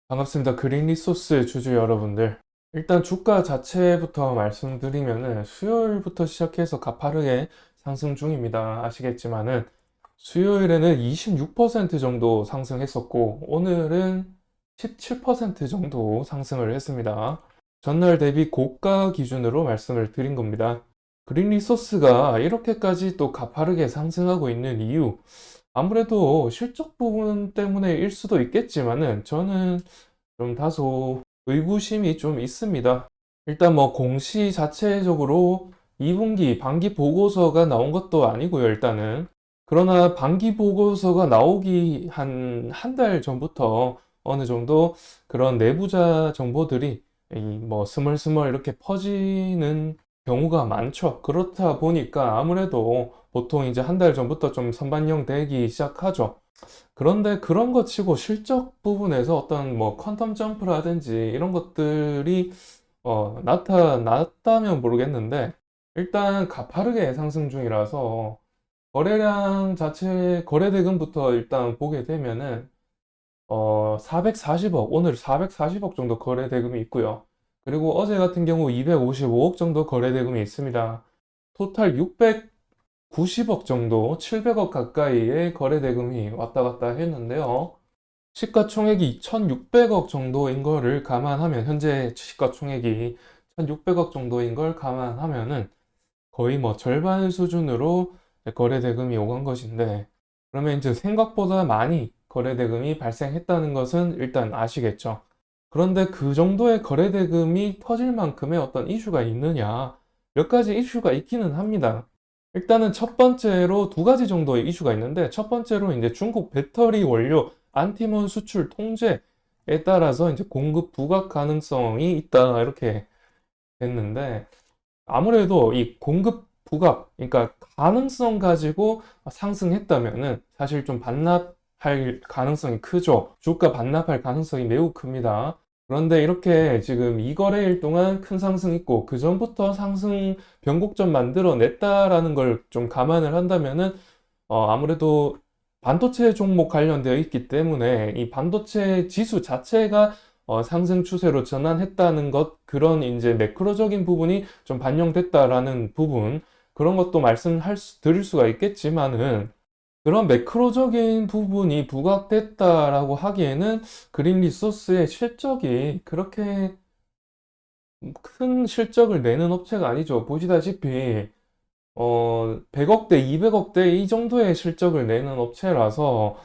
반갑습니다. 그린 리소스 주주 여러분들. 일단 주가 자체부터 말씀드리면은 수요일부터 시작해서 가파르게 상승 중입니다. 아시겠지만은 수요일에는 26% 정도 상승했었고 오늘은 17% 정도 상승을 했습니다. 전날 대비 고가 기준으로 말씀을 드린 겁니다. 그린 리소스가 이렇게까지 또 가파르게 상승하고 있는 이유, 아무래도 실적 부분 때문에일 수도 있겠지만은 저는 좀 다소 의구심이 좀 있습니다. 일단 뭐 공시 자체적으로 2분기 반기 보고서가 나온 것도 아니고요, 일단은. 그러나 반기 보고서가 나오기 한 달 전부터 어느 정도 그런 내부자 정보들이 뭐 스멀스멀 이렇게 퍼지는 경우가 많죠. 그렇다 보니까 아무래도 보통 이제 한 달 전부터 좀 선반영 되기 시작하죠. 그런데 그런 거 치고 실적 부분에서 어떤 뭐 퀀텀 점프라든지 이런 것들이 나타났다면 모르겠는데 일단 가파르게 상승 중이라서 거래량 자체 거래 대금부터 일단 보게 되면은 440억, 오늘 440억 정도 거래 대금이 있고요. 그리고 어제 같은 경우 255억 정도 거래 대금이 있습니다. 토탈 690억 정도, 700억 가까이의 거래 대금이 왔다 갔다 했는데요. 시가총액이 1600억 정도인 거를 감안하면, 현재 시가총액이 1600억 정도인 걸 감안하면은 거의 뭐 절반 수준으로 거래 대금이 오간 것인데, 그러면 이제 생각보다 많이 거래 대금이 발생했다는 것은 일단 아시겠죠. 그런데 그 정도의 거래 대금이 터질 만큼의 어떤 이슈가 있느냐? 몇 가지 이슈가 있기는 합니다. 일단은 첫 번째로 두 가지 정도의 이슈가 있는데, 첫 번째로 이제 중국 배터리 원료 안티몬 수출 통제에 따라서 이제 공급 부각 가능성이 있다, 이렇게 됐는데, 아무래도 이 공급 부각, 그러니까 가능성 가지고 상승했다면은 사실 좀 반납할 가능성이 크죠. 주가 반납할 가능성이 매우 큽니다. 그런데 이렇게 지금 이 거래일 동안 큰 상승 있고 그 전부터 상승 변곡점 만들어냈다라는 걸 좀 감안을 한다면은 아무래도 반도체 종목 관련되어 있기 때문에 이 반도체 지수 자체가 상승 추세로 전환했다는 것, 그런 이제 매크로적인 부분이 좀 반영됐다라는 부분, 그런 것도 드릴 수가 있겠지만은, 그런 매크로적인 부분이 부각됐다라고 하기에는 그린 리소스의 실적이 그렇게 큰 실적을 내는 업체가 아니죠. 보시다시피 100억대, 200억대 이 정도의 실적을 내는 업체라서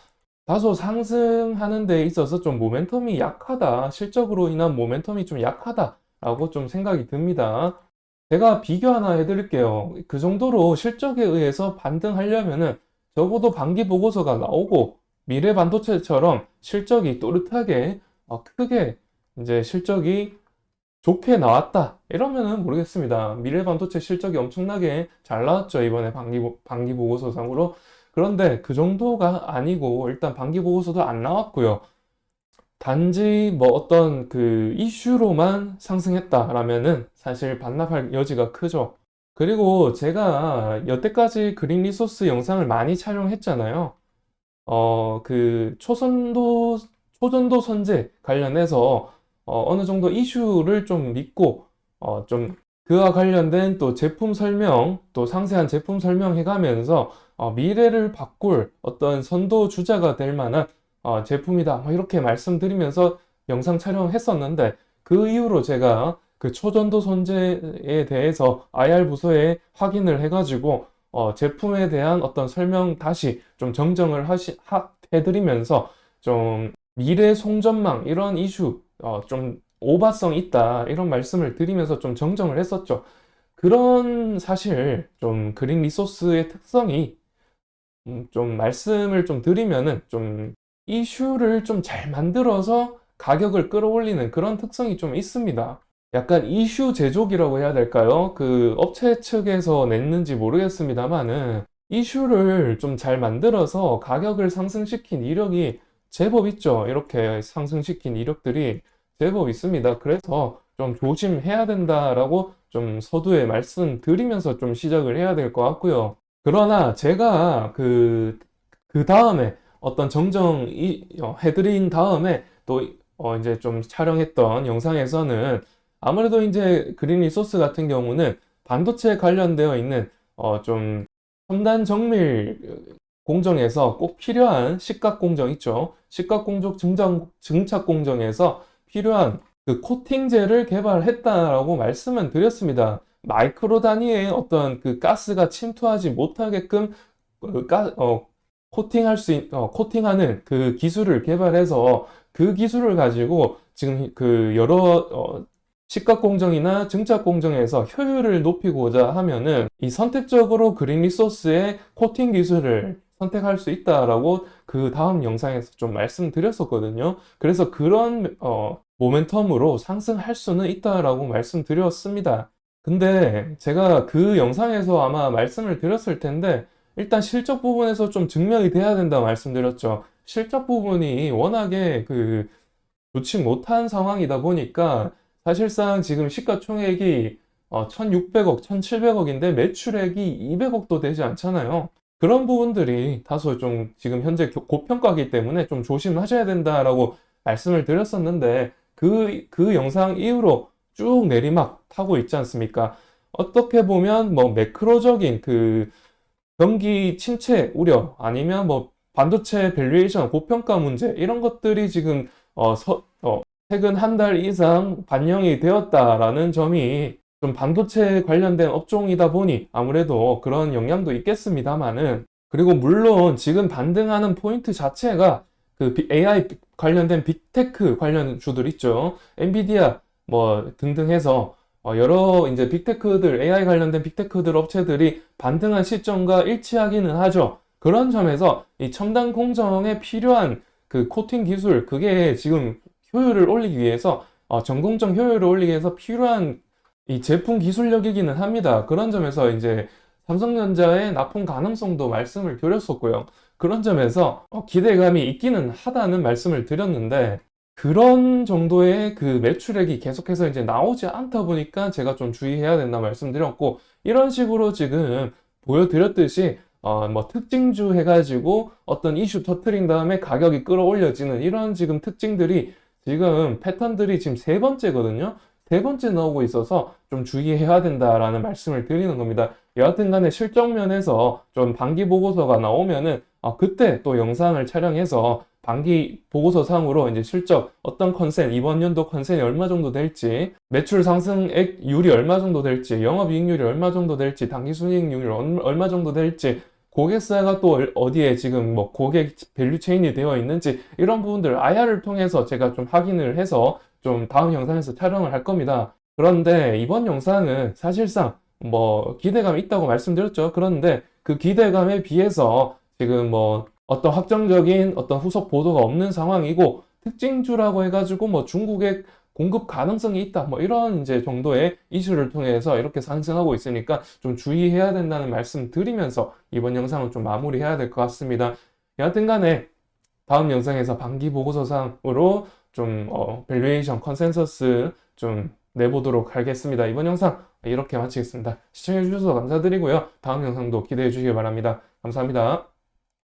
다소 상승하는 데 있어서 좀 모멘텀이 약하다, 실적으로 인한 모멘텀이 좀 약하다라고 좀 생각이 듭니다. 제가 비교 하나 해드릴게요. 그 정도로 실적에 의해서 반등하려면은 적어도 반기 보고서가 나오고 미래 반도체처럼 실적이 또렷하게 크게 이제 실적이 좋게 나왔다, 이러면은 모르겠습니다. 미래반도체 실적이 엄청나게 잘 나왔죠, 이번에 반기 보고서상으로. 그런데 그 정도가 아니고 일단 반기 보고서도 안 나왔고요. 단지 뭐 어떤 그 이슈로만 상승했다라면은 사실 반납할 여지가 크죠. 그리고 제가 여태까지 그린 리소스 영상을 많이 촬영했잖아요. 그 초전도 선제 관련해서 어느 정도 이슈를 좀 믿고 좀 그와 관련된 또 제품 설명, 또 상세한 제품 설명해 가면서 미래를 바꿀 어떤 선도 주자가 될 만한 제품이다, 뭐 이렇게 말씀드리면서 영상 촬영했었는데, 그 이후로 제가 그 초전도 선제에 대해서 IR 부서에 확인을 해가지고 제품에 대한 어떤 설명 다시 좀 정정을 해드리면서 좀 미래 송전망 이런 이슈 좀 오바성 있다, 이런 말씀을 드리면서 좀 정정을 했었죠. 그런 사실 좀 그린 리소스의 특성이 좀 말씀을 좀 드리면은 좀 이슈를 좀 잘 만들어서 가격을 끌어올리는 그런 특성이 좀 있습니다. 약간 이슈 제조기라고 해야 될까요? 그 업체 측에서 냈는지 모르겠습니다만은 이슈를 좀 잘 만들어서 가격을 상승시킨 이력이 제법 있죠. 이렇게 상승시킨 이력들이 제법 있습니다. 그래서 좀 조심해야 된다라고 좀 서두에 말씀드리면서 좀 시작을 해야 될 것 같고요. 그러나 제가 그 다음에 어떤 해드린 다음에 또 이제 좀 촬영했던 영상에서는 아무래도 이제 그린 리소스 같은 경우는 반도체에 관련되어 있는 좀 첨단 정밀 공정에서 꼭 필요한 식각 공정 있죠. 식각 공정 증착 공정에서 필요한 그 코팅제를 개발했다라고 말씀은 드렸습니다. 마이크로 단위의 어떤 그 가스가 침투하지 못하게끔 그 코팅하는 그 기술을 개발해서 그 기술을 가지고 지금 그 여러 식각 공정이나 증착 공정에서 효율을 높이고자 하면은 이 선택적으로 그린 리소스의 코팅 기술을 선택할 수 있다라고 그 다음 영상에서 좀 말씀드렸었거든요. 그래서 그런 모멘텀으로 상승할 수는 있다라고 말씀드렸습니다. 근데 제가 그 영상에서 아마 말씀을 드렸을 텐데 일단 실적 부분에서 좀 증명이 돼야 된다고 말씀드렸죠. 실적 부분이 워낙에 그 좋지 못한 상황이다 보니까 사실상 지금 시가총액이 1600억, 1700억인데 매출액이 200억도 되지 않잖아요. 그런 부분들이 다소 좀 지금 현재 고평가이기 때문에 좀 조심하셔야 된다라고 말씀을 드렸었는데 그 영상 이후로 쭉 내리막 타고 있지 않습니까? 어떻게 보면 뭐 매크로적인 그 경기 침체 우려 아니면 뭐 반도체 밸류에이션 고평가 문제 이런 것들이 지금 최근 한 달 이상 반영이 되었다라는 점이 좀 반도체 관련된 업종이다 보니 아무래도 그런 영향도 있겠습니다만은 그리고 물론 지금 반등하는 포인트 자체가 그 AI 관련된 빅테크 관련 주들 있죠. 엔비디아 뭐 등등 해서 여러 이제 빅테크들, AI 관련된 빅테크들 업체들이 반등한 시점과 일치하기는 하죠. 그런 점에서 이 첨단 공정에 필요한 그 코팅 기술, 그게 지금 효율을 올리기 위해서, 전공정 효율을 올리기 위해서 필요한 이 제품 기술력이기는 합니다. 그런 점에서 이제 삼성전자의 납품 가능성도 말씀을 드렸었고요. 그런 점에서 기대감이 있기는 하다는 말씀을 드렸는데, 그런 정도의 그 매출액이 계속해서 이제 나오지 않다 보니까 제가 좀 주의해야 된다 말씀드렸고, 이런 식으로 지금 보여드렸듯이 뭐 특징주 해가지고 어떤 이슈 터트린 다음에 가격이 끌어올려지는 이런 지금 특징들이 지금 패턴들이 지금 세 번째거든요. 세 번째 나오고 있어서 좀 주의해야 된다라는 말씀을 드리는 겁니다. 여하튼 간에 실적 면에서 좀 반기 보고서가 나오면은 그때 또 영상을 촬영해서 반기 보고서 상으로 이제 실적 어떤 컨센, 이번 연도 컨센이 얼마 정도 될지, 매출 상승액률이 얼마 정도 될지, 영업이익률이 얼마 정도 될지, 당기순이익률이 얼마 정도 될지, 고객사가 또 어디에 지금 뭐 고객 밸류 체인이 되어 있는지 이런 부분들 IR을 통해서 제가 좀 확인을 해서 좀 다음 영상에서 촬영을 할 겁니다. 그런데 이번 영상은 사실상 뭐 기대감이 있다고 말씀드렸죠. 그런데 그 기대감에 비해서 지금 뭐 어떤 확정적인 어떤 후속 보도가 없는 상황이고 특징주라고 해가지고 뭐 중국의 공급 가능성이 있다 뭐 이런 이제 정도의 이슈를 통해서 이렇게 상승하고 있으니까 좀 주의해야 된다는 말씀 드리면서 이번 영상은 좀 마무리해야 될 것 같습니다. 여하튼 간에 다음 영상에서 반기 보고서상으로 좀 밸류에이션 컨센서스 좀 내보도록 하겠습니다. 이번 영상 이렇게 마치겠습니다. 시청해 주셔서 감사드리고요. 다음 영상도 기대해 주시기 바랍니다. 감사합니다.